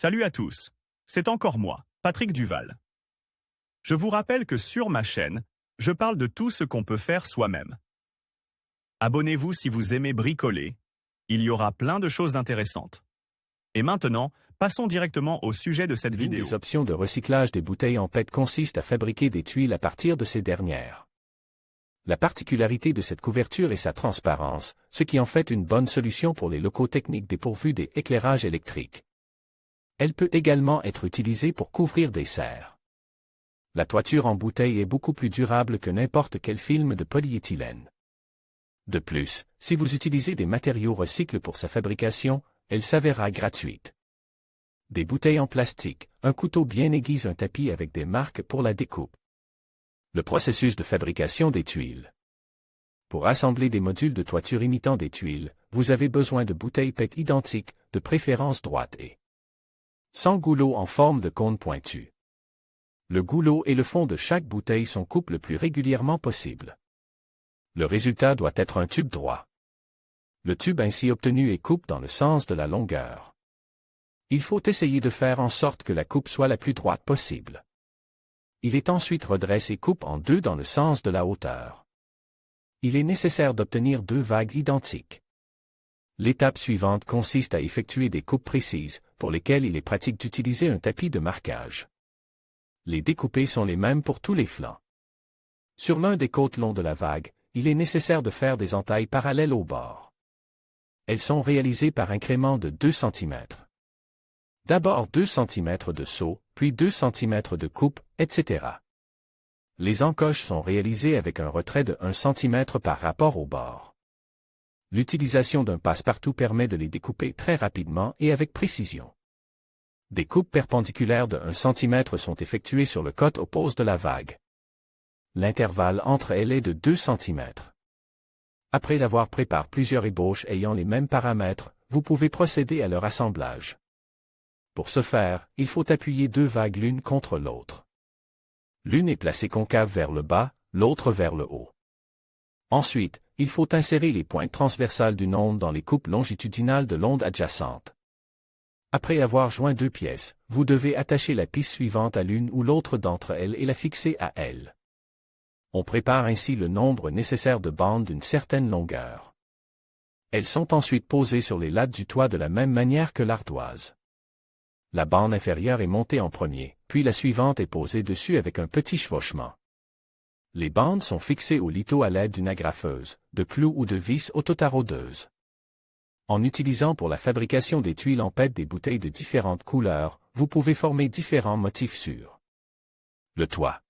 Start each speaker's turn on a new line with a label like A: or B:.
A: Salut à tous, c'est encore moi, Patrick Duval. Je vous rappelle que sur ma chaîne, je parle de tout ce qu'on peut faire soi-même. Abonnez-vous si vous aimez bricoler, il y aura plein de choses intéressantes. Et maintenant, passons directement au sujet de cette vidéo.
B: Les options de recyclage des bouteilles en PET consistent à fabriquer des tuiles à partir de ces dernières. La particularité de cette couverture est sa transparence, ce qui en fait une bonne solution pour les locaux techniques dépourvus d'éclairage électrique. Elle peut également être utilisée pour couvrir des serres. La toiture en bouteille est beaucoup plus durable que n'importe quel film de polyéthylène. De plus, si vous utilisez des matériaux recyclés pour sa fabrication, elle s'avérera gratuite. Des bouteilles en plastique, un couteau bien aiguise un tapis avec des marques pour la découpe. Le processus de fabrication des tuiles. Pour assembler des modules de toiture imitant des tuiles, vous avez besoin de bouteilles PET identiques, de préférence droites et sans goulot en forme de cône pointu. Le goulot et le fond de chaque bouteille sont coupés le plus régulièrement possible. Le résultat doit être un tube droit. Le tube ainsi obtenu est coupe dans le sens de la longueur. Il faut essayer de faire en sorte que la coupe soit la plus droite possible. Il est ensuite redresse et coupe en deux dans le sens de la hauteur. Il est nécessaire d'obtenir deux vagues identiques. L'étape suivante consiste à effectuer des coupes précises, pour lesquelles il est pratique d'utiliser un tapis de marquage. Les découpés sont les mêmes pour tous les flancs. Sur l'un des côtés longs de la vague, il est nécessaire de faire des entailles parallèles aux bords. Elles sont réalisées par incréments de 2 cm. D'abord 2 cm de saut, puis 2 cm de coupe, etc. Les encoches sont réalisées avec un retrait de 1 cm par rapport au bord. L'utilisation d'un passe-partout permet de les découper très rapidement et avec précision. Des coupes perpendiculaires de 1 cm sont effectuées sur le côté opposé de la vague. L'intervalle entre elles est de 2 cm. Après avoir préparé plusieurs ébauches ayant les mêmes paramètres, vous pouvez procéder à leur assemblage. Pour ce faire, il faut appuyer deux vagues l'une contre l'autre. L'une est placée concave vers le bas, l'autre vers le haut. Ensuite, il faut insérer les pointes transversales d'une onde dans les coupes longitudinales de l'onde adjacente. Après avoir joint deux pièces, vous devez attacher la piste suivante à l'une ou l'autre d'entre elles et la fixer à elle. On prépare ainsi le nombre nécessaire de bandes d'une certaine longueur. Elles sont ensuite posées sur les lattes du toit de la même manière que l'ardoise. La bande inférieure est montée en premier, puis la suivante est posée dessus avec un petit chevauchement. Les bandes sont fixées au lito à l'aide d'une agrafeuse, de clous ou de vis autotaraudeuses. En utilisant pour la fabrication des tuiles en PET des bouteilles de différentes couleurs, vous pouvez former différents motifs sur le toit.